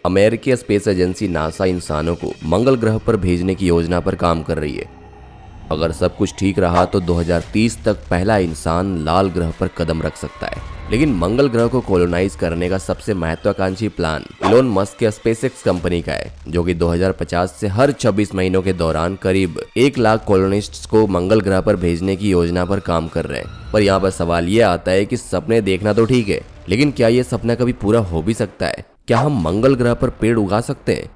अमेरिकी space agency NASA इंसानों को मंगल ग्रह पर भेजने की योजना पर काम कर रही है। अगर सब कुछ ठीक रहा तो 2030 तक पहला इंसान लाल ग्रह पर कदम रख सकता है। लेकिन मंगल ग्रह को कॉलोनाइज करने का सबसे महत्वाकांक्षी प्लान इलोन मस्क के स्पेसएक्स कंपनी का है, जो कि 2050 से हर 26 महीनों के दौरान करीब 1 लाख कॉलोनिस्ट्स को मंगल ग्रह पर भेजने की योजना पर काम कर रहे हैं। पर यहाँ पर सवाल ये आता है कि सपने देखना तो ठीक है, लेकिन क्या ये सपना कभी पूरा हो भी सकता है? क्या हम मंगल ग्रह पर पेड़ उगा सकते हैं?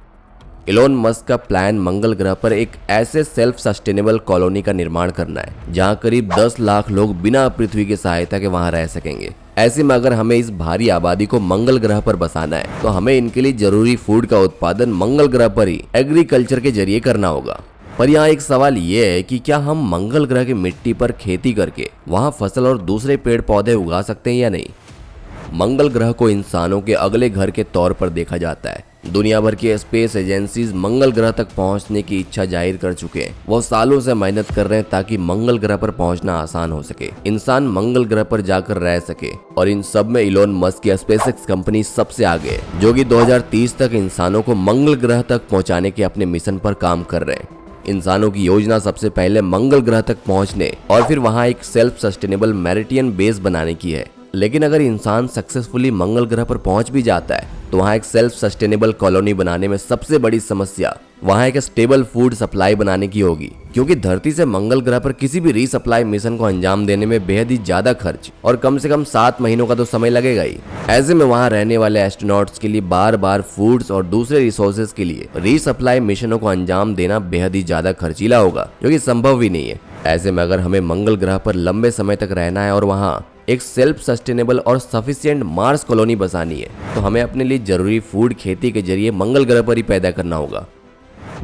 इलोन मस्क का प्लान मंगल ग्रह पर एक ऐसे सेल्फ सस्टेनेबल कॉलोनी का निर्माण करना है जहां करीब 10 लाख लोग बिना पृथ्वी की सहायता के वहां रह सकेंगे। ऐसे में अगर हमें इस भारी आबादी को मंगल ग्रह पर बसाना है तो हमें इनके लिए जरूरी फूड का उत्पादन मंगल ग्रह पर ही एग्रीकल्चर के जरिए करना होगा। पर यहाँ एक सवाल ये है कि क्या हम मंगल ग्रह की मिट्टी पर खेती करके वहाँ फसल और दूसरे पेड़ पौधे उगा सकते हैं या नहीं? मंगल ग्रह को इंसानों के अगले घर के तौर पर देखा जाता है। दुनिया भर की स्पेस एजेंसीज मंगल ग्रह तक पहुंचने की इच्छा जाहिर कर चुके हैं। वो सालों से मेहनत कर रहे हैं ताकि मंगल ग्रह पर पहुंचना आसान हो सके, इंसान मंगल ग्रह पर जाकर रह सके। और इन सब में इलोन मस्क की स्पेसएक्स कंपनी सबसे आगे है, जो कि 2030 तक इंसानों को मंगल ग्रह तक पहुंचाने के अपने मिशन पर काम कर रहे हैं। इंसानों की योजना सबसे पहले मंगल ग्रह तक पहुंचने और फिर वहां एक सेल्फ सस्टेनेबल मैरिटियन बेस बनाने की है। लेकिन अगर इंसान सक्सेसफुली मंगल ग्रह पर पहुंच भी जाता है तो वहां एक सेल्फ सस्टेनेबल कॉलोनी बनाने में सबसे बड़ी समस्या वहां एक स्टेबल फूड सप्लाई बनाने की होगी, क्योंकि धरती से मंगल ग्रह पर किसी भी रीसप्लाई मिशन को अंजाम देने में बेहद ही ज्यादा खर्च और कम से कम 7 महीनों का तो समय लगेगा ही। ऐसे में वहां रहने वाले एस्ट्रोनॉट्स के लिए बार बार फूड्स और दूसरे रिसोर्सेज के लिए रीसप्लाई मिशनों को अंजाम देना बेहद ही ज्यादा खर्चीला होगा, जो कि संभव ही नहीं है। ऐसे में अगर हमें मंगल ग्रह पर लंबे समय तक रहना है और वहां एक सेल्फ सस्टेनेबल और सफिशिएंट मार्स कॉलोनी बसानी है तो हमें अपने लिए जरूरी फूड खेती के जरिए मंगल ग्रह पर ही पैदा करना होगा।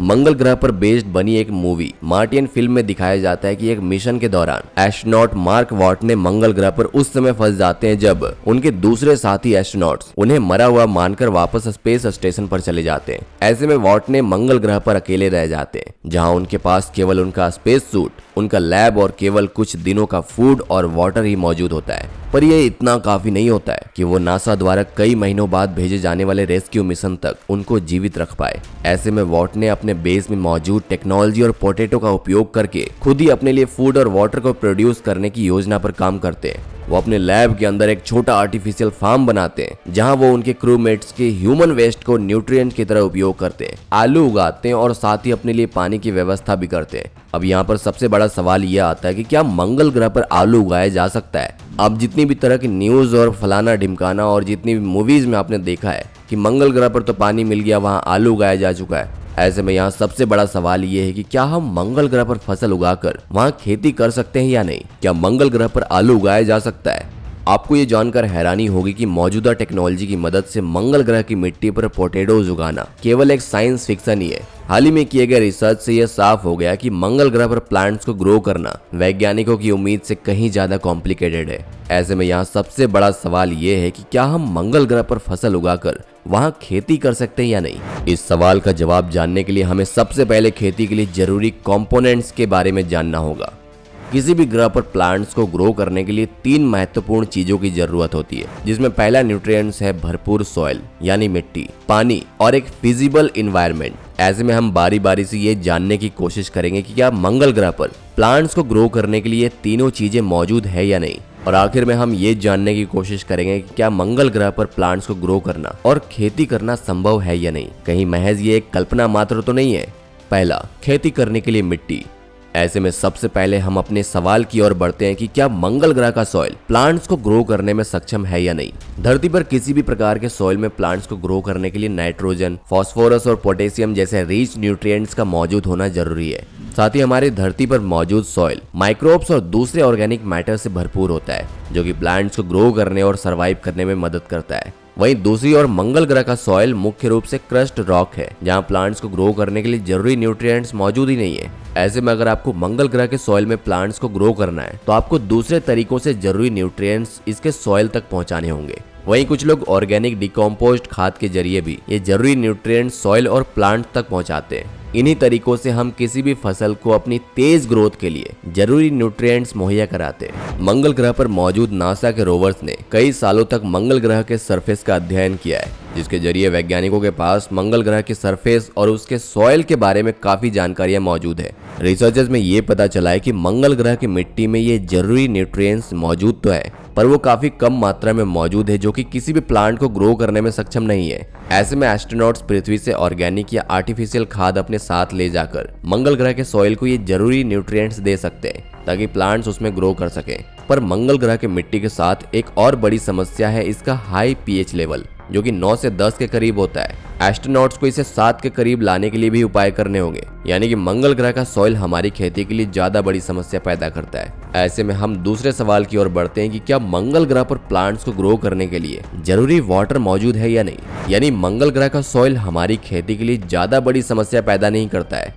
मंगल ग्रह पर बेस्ड बनी एक मूवी मार्टियन फिल्म में दिखाया जाता है कि एक मिशन के दौरान एस्ट्रोनॉट मार्क वॉट ने मंगल ग्रह पर उस समय फंस जाते हैं जब उनके दूसरे साथी एस्ट्रोनॉट्स उन्हें मरा हुआ मानकर वापस स्पेस स्टेशन पर चले जाते हैं। ऐसे में वॉट ने मंगल ग्रह पर अकेले रह जाते हैं, जहां उनके पास केवल उनका स्पेस सूट, उनका लैब और केवल कुछ दिनों का फूड और वाटर ही मौजूद होता है। पर यह इतना काफी नहीं होता है कि वो नासा द्वारा कई महीनों बाद भेजे जाने वाले रेस्क्यू मिशन तक उनको जीवित रख पाए। ऐसे में वॉट ने अपने बेस में मौजूद टेक्नोलॉजी और पोटैटो का उपयोग करके खुद ही अपने लिए फूड और वाटर को प्रोड्यूस करने की योजना पर काम करते हैं। वो अपने लैब के अंदर एक छोटा आर्टिफिशियल फार्म बनाते हैं जहां वो उनके क्रूमेट्स के ह्यूमन वेस्ट को न्यूट्रिएंट की तरह उपयोग करते हैं, आलू उगाते हैं और साथ ही अपने लिए पानी की व्यवस्था भी करते हैं। अब यहाँ पर सबसे बड़ा सवाल यह आता है कि क्या मंगल ग्रह पर आलू उगाया जा सकता है? अब जितनी भी तरह की न्यूज और फलाना ढिमकाना और जितनी भी मूवीज में आपने देखा है कि मंगल ग्रह पर तो पानी मिल गया, वहां आलू उगाया जा चुका है। ऐसे में यहाँ सबसे बड़ा सवाल ये है कि क्या हम मंगल ग्रह पर फसल उगाकर वहाँ खेती कर सकते हैं या नहीं? क्या मंगल ग्रह पर आलू उगाया जा सकता है? आपको ये जानकर हैरानी होगी कि मौजूदा टेक्नोलॉजी की मदद से मंगल ग्रह की मिट्टी पर पोटैटोज उगाना केवल एक साइंस फिक्शन ही है। हाल ही में किए गए रिसर्च से यह साफ हो गया कि मंगल ग्रह पर प्लांट्स को ग्रो करना वैज्ञानिकों की उम्मीद से कहीं ज्यादा कॉम्प्लिकेटेड है। ऐसे में यहाँ सबसे बड़ा सवाल ये है कि क्या हम मंगल ग्रह पर फसल उगाकर वहाँ खेती कर सकते हैं या नहीं? इस सवाल का जवाब जानने के लिए हमें सबसे पहले खेती के लिए जरूरी कंपोनेंट्स के बारे में जानना होगा। किसी भी ग्रह पर प्लांट्स को ग्रो करने के लिए 3 महत्वपूर्ण चीजों की जरूरत होती है, जिसमें पहला न्यूट्रिएंट्स है भरपूर सॉइल यानी मिट्टी, पानी और एक फिजिबल इन्वायरमेंट। ऐसे में हम बारी बारी से ये जानने की कोशिश करेंगे कि क्या मंगल ग्रह पर प्लांट्स को ग्रो करने के लिए तीनों चीजें मौजूद है या नहीं। और आखिर में हम ये जानने की कोशिश करेंगे कि क्या मंगल ग्रह पर प्लांट्स को ग्रो करना और खेती करना संभव है या नहीं, कहीं महज ये एक कल्पना मात्र तो नहीं है। पहला, खेती करने के लिए मिट्टी। ऐसे में सबसे पहले हम अपने सवाल की ओर बढ़ते हैं कि क्या मंगल ग्रह का सॉइल प्लांट्स को ग्रो करने में सक्षम है या नहीं। धरती पर किसी भी प्रकार के सॉइल में प्लांट्स को ग्रो करने के लिए नाइट्रोजन, फास्फोरस और पोटेशियम जैसे रिच न्यूट्रिएंट्स का मौजूद होना जरूरी है। साथ ही हमारी धरती पर मौजूद सॉइल माइक्रोब्स और दूसरे ऑर्गेनिक मैटर से भरपूर होता है, जो कि प्लांट्स को ग्रो करने और सर्वाइव करने में मदद करता है। वहीं दूसरी ओर मंगल ग्रह का सॉइल मुख्य रूप से क्रस्ट रॉक है, जहां प्लांट्स को ग्रो करने के लिए जरूरी न्यूट्रिएंट्स मौजूद ही नहीं है। ऐसे में अगर आपको मंगल ग्रह के सॉइल में प्लांट्स को ग्रो करना है तो आपको दूसरे तरीकों से जरूरी न्यूट्रिएंट्स इसके सॉइल तक पहुंचाने होंगे। वहीं कुछ लोग ऑर्गेनिक डिकम्पोज्ड खाद के जरिए भी ये जरूरी न्यूट्रिएंट्स सॉइल और प्लांट तक पहुंचाते हैं। इन्हीं तरीकों से हम किसी भी फसल को अपनी तेज ग्रोथ के लिए जरूरी न्यूट्रिएंट्स मुहैया कराते हैं। मंगल ग्रह पर मौजूद नासा के रोवर्स ने कई सालों तक मंगल ग्रह के सरफेस का अध्ययन किया है। जिसके जरिए वैज्ञानिकों के पास मंगल ग्रह के सरफेस और उसके सॉइल के बारे में काफी जानकारियां मौजूद है। रिसर्चर्स में ये पता चला है कि मंगल ग्रह की मिट्टी में ये जरूरी न्यूट्रिएंट्स मौजूद तो है, पर वो काफी कम मात्रा में मौजूद है, जो कि किसी भी प्लांट को ग्रो करने में सक्षम नहीं है। ऐसे में एस्ट्रोनॉट्स पृथ्वी से ऑर्गेनिक या आर्टिफिशियल खाद अपने साथ ले जाकर मंगल ग्रह के सॉइल को ये जरूरी न्यूट्रिएंट्स दे सकते हैं ताकि प्लांट्स उसमें ग्रो कर सकें। पर मंगल ग्रह के मिट्टी के साथ एक और बड़ी समस्या है इसका हाई पीएच लेवल, जो कि 9 से 10 के करीब होता है। एस्ट्रोनॉट्स को इसे 7 के करीब लाने के लिए भी उपाय करने होंगे, यानी कि मंगल ग्रह का सॉइल हमारी खेती के लिए ज्यादा बड़ी समस्या पैदा करता है। ऐसे में हम दूसरे सवाल की ओर बढ़ते हैं कि क्या मंगल ग्रह पर प्लांट्स को ग्रो करने के लिए जरूरी वाटर मौजूद है या नहीं, यानी मंगल ग्रह का सॉइल हमारी खेती के लिए ज्यादा बड़ी समस्या पैदा नहीं करता है।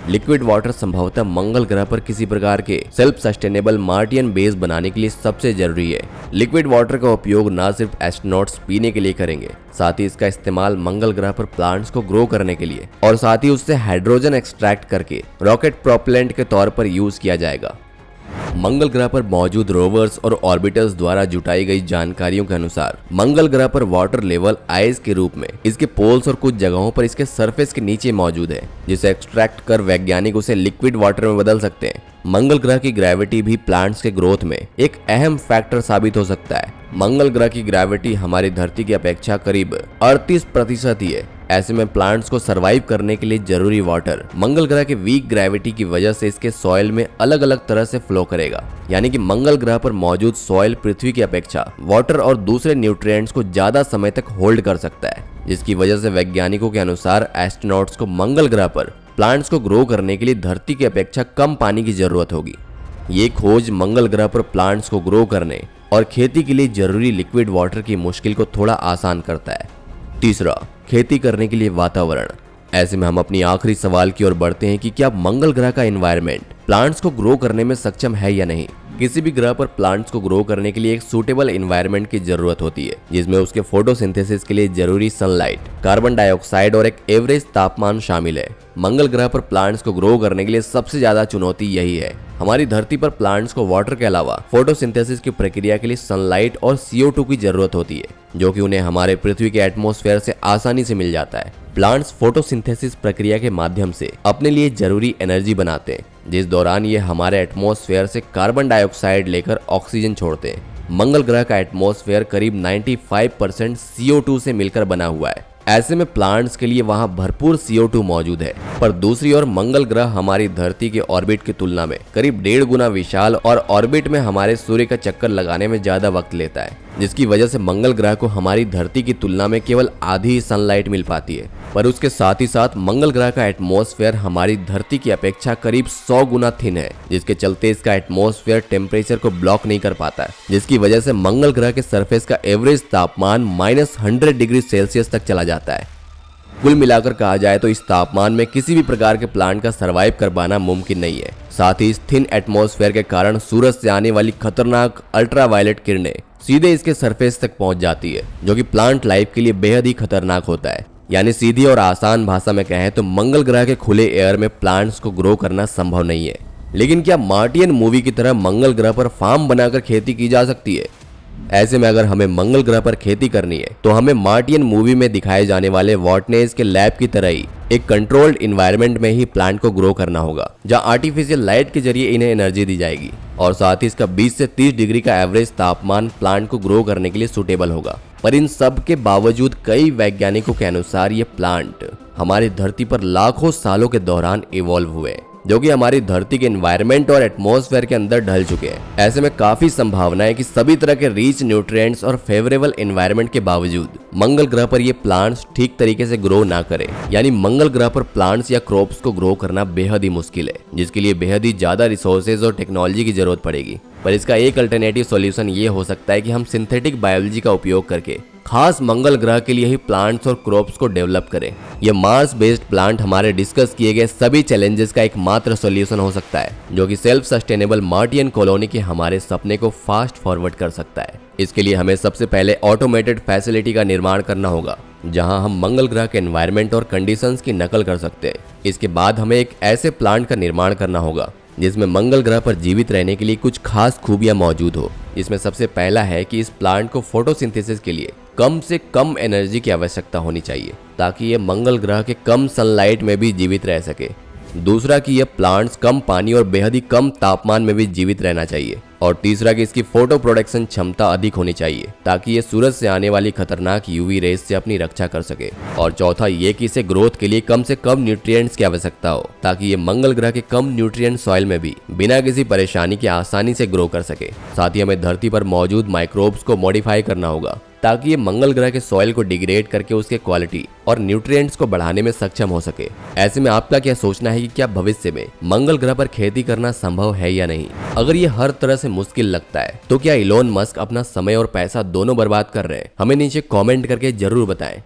लिक्विड वाटर संभवतः मंगल ग्रह पर किसी प्रकार के सेल्फ सस्टेनेबल मार्टियन बेस बनाने के लिए सबसे जरूरी है। लिक्विड वाटर का उपयोग न सिर्फ एस्ट्रोनॉट्स पीने के लिए करेंगे, साथ ही इसका इस्तेमाल मंगल ग्रह पर प्लांट्स को ग्रो करने के लिए और साथ ही उससे हाइड्रोजन एक्सट्रैक्ट करके रॉकेट प्रोपेलेंट के तौर पर यूज किया जाएगा। मंगल ग्रह पर मौजूद रोवर्स और ऑर्बिटर्स द्वारा जुटाई गई जानकारियों के अनुसार मंगल ग्रह पर वाटर लेवल आइस के रूप में इसके पोल्स और कुछ जगहों पर इसके सरफेस के नीचे मौजूद है, जिसे एक्सट्रैक्ट कर वैज्ञानिक उसे लिक्विड वाटर में बदल सकते हैं। मंगल ग्रह की ग्रेविटी भी प्लांट्स के ग्रोथ में एक अहम फैक्टर साबित हो सकता है। मंगल ग्रह की ग्रेविटी हमारी धरती की अपेक्षा करीब 38% ही है। ऐसे में प्लांट्स को सरवाइव करने के लिए जरूरी वाटर मंगल ग्रह के वीक ग्रेविटी की वजह से इसके सॉइल में अलग अलग तरह से फ्लो करेगा, यानी कि मंगल ग्रह पर मौजूद सॉइल पृथ्वी की अपेक्षा वाटर और दूसरे न्यूट्रिएंट्स को ज्यादा समय तक होल्ड कर सकता है, जिसकी वजह से वैज्ञानिकों के अनुसार एस्ट्रोनॉट्स को मंगल ग्रह पर प्लांट्स को ग्रो करने के लिए धरती की अपेक्षा कम पानी की जरूरत होगी। ये खोज मंगल ग्रह पर प्लांट्स को ग्रो करने और खेती के लिए जरूरी लिक्विड वाटर की मुश्किल को थोड़ा आसान करता है। तीसरा, खेती करने के लिए वातावरण। ऐसे में हम अपनी आखिरी सवाल की ओर बढ़ते हैं कि क्या मंगल ग्रह का एनवायरनमेंट प्लांट्स को ग्रो करने में सक्षम है या नहीं। किसी भी ग्रह पर प्लांट्स को ग्रो करने के लिए एक सूटेबल एनवायरनमेंट की जरूरत होती है, जिसमें उसके फोटोसिंथेसिस के लिए जरूरी सनलाइट, कार्बन डाइऑक्साइड और एक एवरेज तापमान शामिल है। मंगल ग्रह पर प्लांट्स को ग्रो करने के लिए सबसे ज्यादा चुनौती यही है। हमारी धरती पर प्लांट्स को वाटर के अलावा फोटोसिंथेसिस की प्रक्रिया के लिए सनलाइट और CO2 की जरूरत होती है, जो कि उन्हें हमारे पृथ्वी के एटमॉस्फेयर से आसानी से मिल जाता है। प्लांट्स फोटोसिंथेसिस प्रक्रिया के माध्यम से अपने लिए जरूरी एनर्जी बनाते हैं, जिस दौरान ये हमारे एटमॉस्फेयर से कार्बन डाइऑक्साइड लेकर ऑक्सीजन छोड़ते हैं। मंगल ग्रह का एटमॉस्फेयर करीब 95% CO2 से मिलकर बना हुआ है। ऐसे में प्लांट्स के लिए वहां भरपूर CO2 मौजूद है। पर दूसरी ओर मंगल ग्रह हमारी धरती के ऑर्बिट की तुलना में करीब 1.5 गुना विशाल और ऑर्बिट में हमारे सूर्य का चक्कर लगाने में ज्यादा वक्त लेता है, जिसकी वजह से मंगल ग्रह को हमारी धरती की तुलना में केवल आधी ही सनलाइट मिल पाती है। पर उसके साथ ही साथ मंगल ग्रह का एटमॉस्फेयर हमारी धरती की अपेक्षा करीब 100 गुना थिन है, जिसके चलते इसका एटमॉस्फेयर टेम्परेचर को ब्लॉक नहीं कर पाता है, जिसकी वजह से मंगल ग्रह के सरफेस का एवरेज तापमान -100 डिग्री सेल्सियस तक चला जाता है। कुल मिलाकर कहा जाए तो इस तापमान में किसी भी प्रकार के प्लांट का सरवाइव कर पाना मुमकिन नहीं है। साथ ही इस थिन एटमॉस्फेयर के कारण सूरज से आने वाली खतरनाक अल्ट्रावायलेट किरणें सीधे इसके सरफेस तक पहुंच जाती है, जो कि प्लांट लाइफ के लिए बेहद ही खतरनाक होता है। यानी सीधी और आसान भाषा में कहें तो मंगल ग्रह के खुले एयर में प्लांट्स को ग्रो करना संभव नहीं है। लेकिन क्या मार्टियन मूवी की तरह मंगल ग्रह पर फार्म बनाकर खेती की जा सकती है? ऐसे में अगर हमें मंगल ग्रह पर खेती करनी है तो हमें मार्टियन मूवी में दिखाए जाने वाले वॉटनेस के लैब की तरह ही एक कंट्रोल्ड इन्वायरमेंट में ही प्लांट को ग्रो करना होगा, जहां आर्टिफिशियल लाइट के जरिए इन्हें एनर्जी दी जाएगी और साथ ही इसका 20 से 30 डिग्री का एवरेज तापमान प्लांट को ग्रो करने के लिए सूटेबल होगा। पर इन सब के बावजूद कई वैज्ञानिकों के अनुसार ये प्लांट हमारी धरती पर लाखों सालों के दौरान इवॉल्व हुए, जो कि हमारी धरती के एनवायरनमेंट और एटमॉस्फेयर के अंदर ढल चुके हैं। ऐसे में काफी संभावना है कि सभी तरह के रिच न्यूट्रिएंट्स और फेवरेबल एनवायरनमेंट के बावजूद मंगल ग्रह पर ये प्लांट्स ठीक तरीके से ग्रो ना करें। यानी मंगल ग्रह पर प्लांट्स या क्रॉप्स को ग्रो करना बेहद ही मुश्किल है, जिसके लिए बेहद ही ज्यादा रिसोर्सेज और टेक्नोलॉजी की जरूरत पड़ेगी। पर इसका एक अल्टरनेटिव सॉल्यूशन ये हो सकता है कि हम सिंथेटिक बायोलॉजी का उपयोग करके खास मंगल ग्रह के लिए ही प्लांट्स और क्रॉप्स को डेवलप करें। यह मार्स बेस्ड प्लांट हमारे डिस्कस किए गए सभी चैलेंजेस का एकमात्र सॉल्यूशन हो सकता है, जो कि सेल्फ सस्टेनेबल मार्टियन कॉलोनी के हमारे सपने को फास्ट फॉरवर्ड कर सकता है। इसके लिए हमें सबसे पहले ऑटोमेटेड फैसिलिटी का निर्माण करना होगा, जहां हम मंगल ग्रह के एनवायरनमेंट और कंडीशंस की नकल कर सकते हैं। इसके बाद हमें एक ऐसे प्लांट का निर्माण करना होगा जिसमें मंगल ग्रह पर जीवित रहने के लिए कुछ खास खूबियां मौजूद हो। इसमें सबसे पहला है कि इस प्लांट को फोटोसिंथेसिस के लिए कम से कम एनर्जी की आवश्यकता होनी चाहिए ताकि ये मंगल ग्रह के कम सनलाइट में भी जीवित रह सके। दूसरा कि ये प्लांट्स कम पानी और बेहद ही कम तापमान में भी जीवित रहना चाहिए। और तीसरा कि इसकी फोटो प्रोडक्शन क्षमता अधिक होनी चाहिए ताकि ये सूरज से आने वाली खतरनाक यूवी रेस से अपनी रक्षा कर सके। और चौथा ये कि इसे ग्रोथ के लिए कम से कम न्यूट्रिएंट्स की आवश्यकता हो ताकि ये मंगल ग्रह के कम न्यूट्रिएंट सॉइल में भी बिना किसी परेशानी के आसानी से ग्रो कर सके। साथ ही हमें धरती पर मौजूद माइक्रोब्स को मॉडिफाई करना होगा ताकि ये मंगल ग्रह के सॉइल को डिग्रेड करके उसके क्वालिटी और न्यूट्रिएंट्स को बढ़ाने में सक्षम हो सके। ऐसे में आपका क्या सोचना है कि क्या भविष्य में मंगल ग्रह पर खेती करना संभव है या नहीं? अगर ये हर तरह से मुश्किल लगता है तो क्या इलोन मस्क अपना समय और पैसा दोनों बर्बाद कर रहे हैं? हमें नीचे कमेंट करके जरूर बताएं।